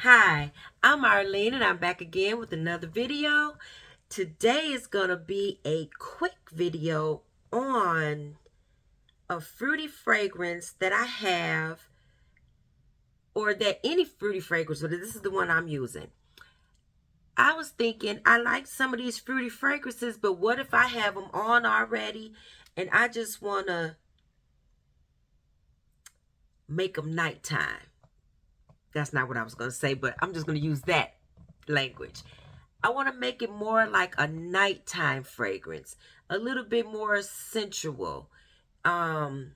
Hi, I'm Arlene and I'm back again with another video. Today is going to be a quick video on a fruity fragrance that I have, or that any fruity fragrance, but this is the one I'm using. I was thinking I like some of these fruity fragrances, but what if I have them on already and I just want to make them nighttime? That's not what I was going to say, but I'm just going to use that language. I want to make it more like a nighttime fragrance, a little bit more sensual. Um,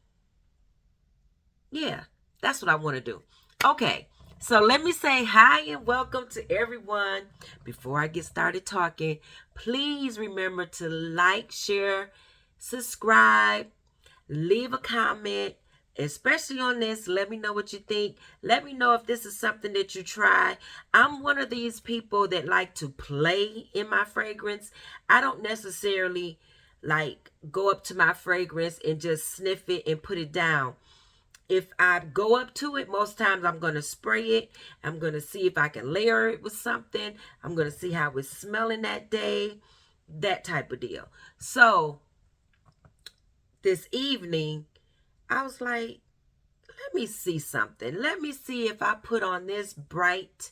yeah, that's what I want to do. Okay, so let me say hi and welcome to everyone. Before I get started talking, please remember to like, share, subscribe, leave a comment, especially on this. Let me know what you think. Let me know if this is something that you try. I'm one of these people that like to play in my fragrance. I don't necessarily like go up to my fragrance and just sniff it and put it down. If I go up to it, most times I'm going to spray it. I'm going to see if I can layer it with something. I'm going to see how it's smelling that day, that type of deal. So this evening, I was like, let me see something. Let me see if I put on this bright,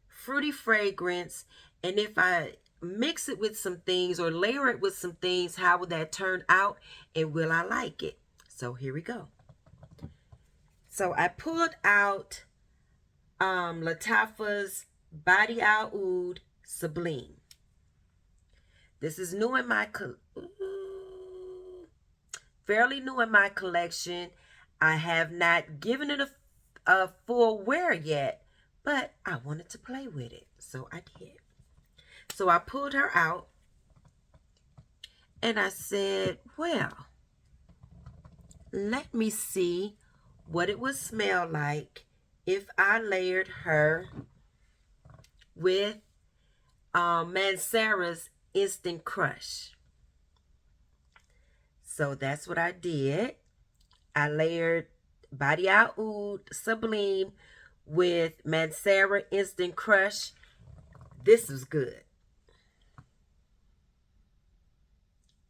fruity fragrance, and if I mix it with some things or layer it with some things, how would that turn out, and will I like it? So here we go. So I pulled out Lattafa's Badée Al Oud Sublime. This is new in my fairly new in my collection. I have not given it a full wear yet, but I wanted to play with it, so I did. So I pulled her out and I said, well, let me see what it would smell like if I layered her with Mancera's Instant Crush. So that's what I did. I layered Badée Al Oud Sublime with Mancera Instant Crush. This is good.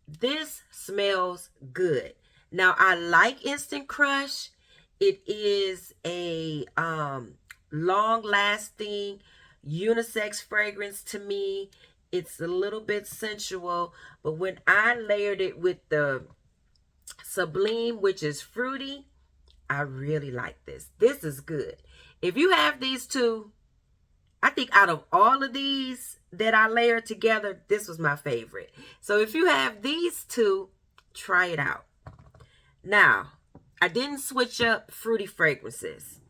This smells good. Now, I like Instant Crush. It is a long-lasting unisex fragrance to me. It's a little bit sensual, but when I layered it with the Sublime, which is fruity, I really like this. This is good. If you have these two, I think out of all of these that I layered together, this was my favorite. So if you have these two, try it out. Now, I didn't switch up fruity fragrances.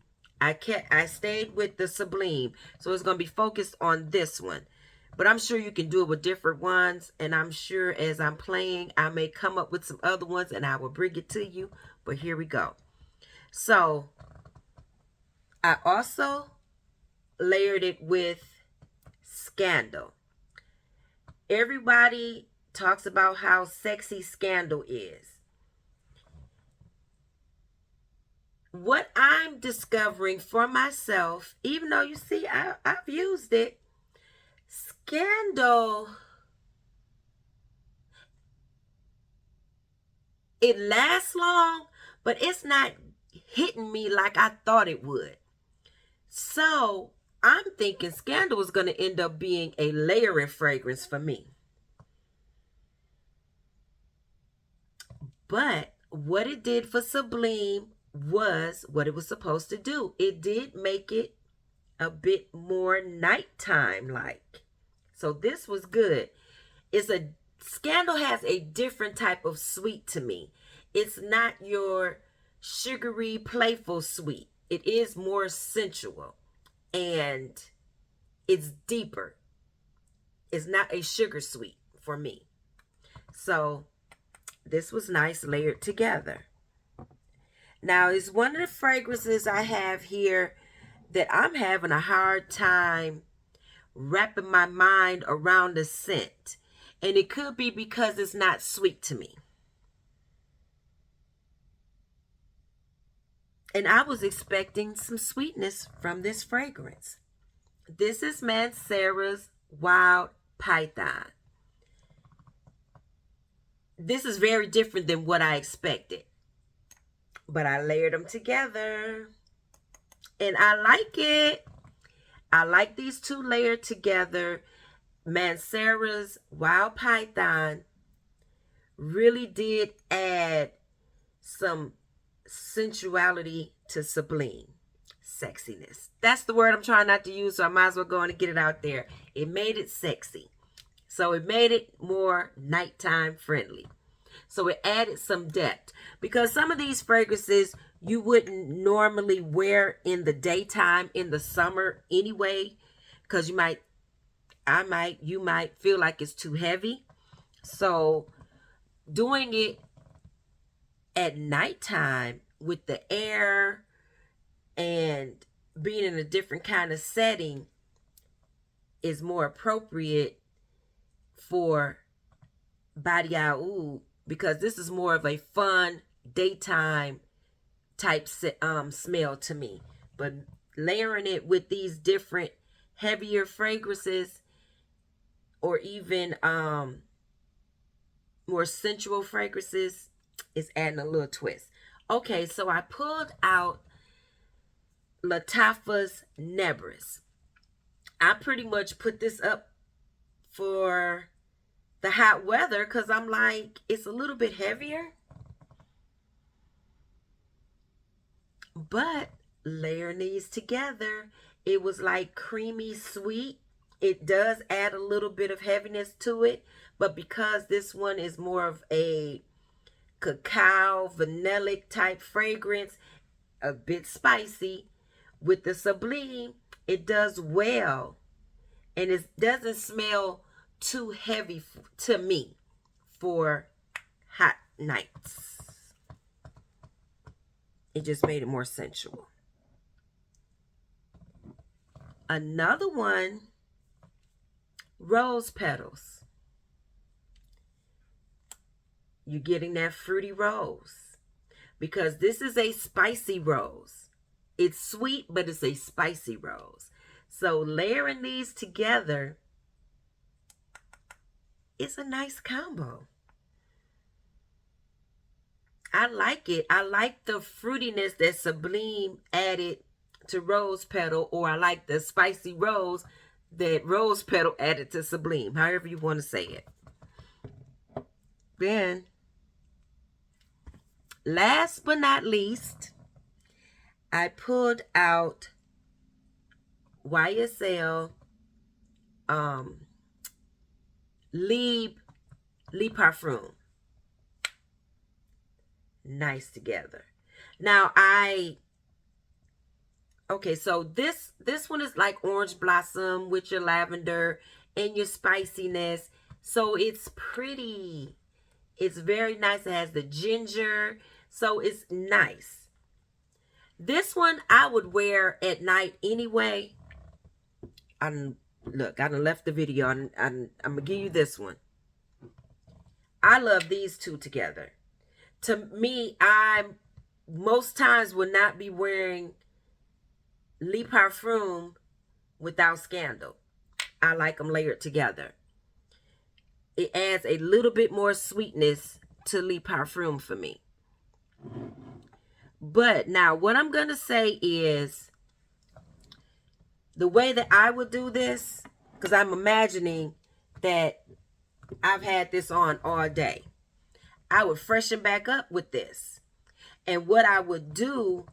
I stayed with the Sublime. So it's going to be focused on this one. But I'm sure you can do it with different ones. And I'm sure as I'm playing, I may come up with some other ones and I will bring it to you. But here we go. So I also layered it with Scandel. Everybody talks about how sexy Scandel is. What I'm discovering for myself, even though you see I've used it, Scandel, it lasts long, but it's not hitting me like I thought it would. So I'm thinking Scandel is going to end up being a layering fragrance for me. But what it did for Sublime was what it was supposed to do. It did make it a bit more nighttime like. So this was good. Scandel has a different type of sweet to me. It's not your sugary, playful sweet. It is more sensual and it's deeper. It's not a sugar sweet for me. So this was nice layered together. Now, it's one of the fragrances I have here that I'm having a hard time wrapping my mind around the scent. And it could be because it's not sweet to me. And I was expecting some sweetness from this fragrance. This is Mancera's Wild Python. This is very different than what I expected. But I layered them together. And I like it. I like these two layered together. Mancera's Wild Python really did add some sensuality to Sublime. Sexiness. That's the word I'm trying not to use, so I might as well go on and get it out there. It made it sexy. So it made it more nighttime friendly. So it added some depth. Because some of these fragrances you wouldn't normally wear in the daytime in the summer anyway. Because you might feel like it's too heavy. So doing it at nighttime with the air and being in a different kind of setting is more appropriate for Badée Al Oud, because this is more of a fun daytime type smell to me. But layering it with these different heavier fragrances, or even more sensual fragrances, is adding a little twist. Okay, so I pulled out Lattafa Nebras. I pretty much put this up for the hot weather because I'm like, it's a little bit heavier. But layering these together, it was like creamy sweet. It does add a little bit of heaviness to it, but because this one is more of a cacao, vanillic type fragrance, a bit spicy, with the Sublime, it does well. And it doesn't smell too heavy to me for hot nights. It just made it more sensual. Another one, Rose Petals. You're getting that fruity rose because this is a spicy rose. It's sweet, but it's a spicy rose. So layering these together is a nice combo. I like it. I like the fruitiness that Sublime added to Rose Petal, or I like the spicy rose that Rose Petal added to Sublime, however you want to say it. Then, last but not least, I pulled out YSL Libre Parfum. Nice together. Now so this one is like orange blossom with your lavender and your spiciness. So it's pretty. It's very nice. It has the ginger. So it's nice. This one I would wear at night anyway. Look, I done left the video. I'm going to give you this one. I love these two together. To me, I most times would not be wearing Libre Parfum without Scandel. I like them layered together. It adds a little bit more sweetness to Libre Parfum for me. But now what I'm going to say is the way that I would do this, because I'm imagining that I've had this on all day. I would freshen back up with this. And what I would do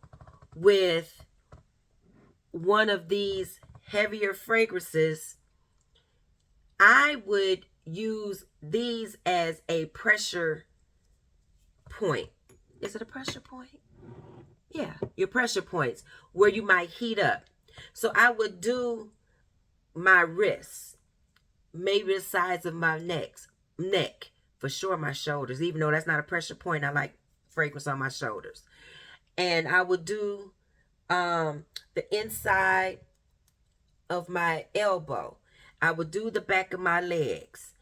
with one of these heavier fragrances, I would use these as a pressure point. Is it a pressure point? Yeah, your pressure points where you might heat up. So I would do my wrists, maybe the size of my neck, for sure my shoulders. Even though that's not a pressure point, I like fragrance on my shoulders. And I would do the inside of my elbow. I would do the back of my legs.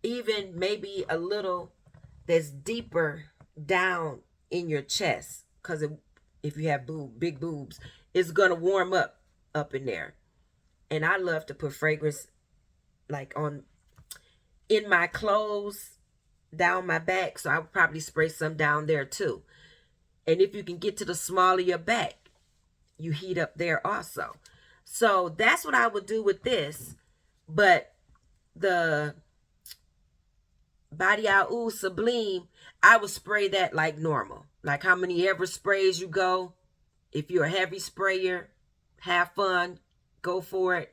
Even maybe a little that's deeper down in your chest, because if you have big boobs, it's going to warm up in there. And I love to put fragrance like in my clothes, down my back. So I would probably spray some down there too. And if you can get to the small of your back, you heat up there also. So that's what I would do with this. But the Badée Al Oud Sublime, I would spray that like normal. Like how many ever sprays you go. If you're a heavy sprayer, have fun, go for it.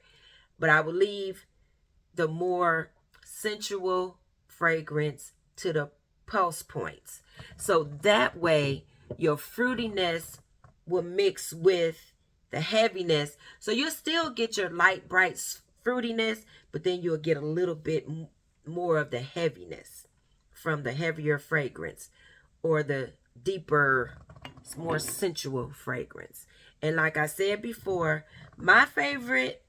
But I would leave the more sensual fragrance to the pulse points. So that way your fruitiness will mix with the heaviness. So you'll still get your light, bright fruitiness, but then you'll get a little bit more of the heaviness from the heavier fragrance or the deeper, more sensual fragrance. And like I said before, my favorite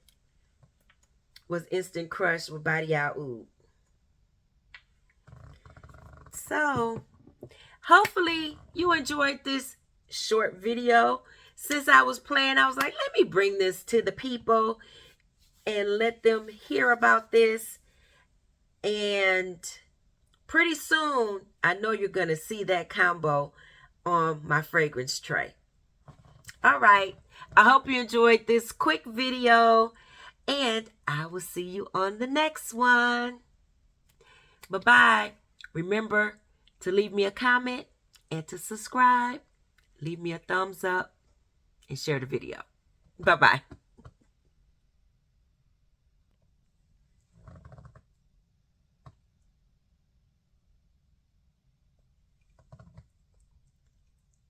was Instant Crush with Badée Al Oud. So, hopefully you enjoyed this short video. Since I was playing, I was like, let me bring this to the people and let them hear about this. And pretty soon, I know you're going to see that combo on my fragrance tray. All right. I hope you enjoyed this quick video. And I will see you on the next one. Bye-bye. Remember to leave me a comment and to subscribe. Leave me a thumbs up and share the video. Bye-bye.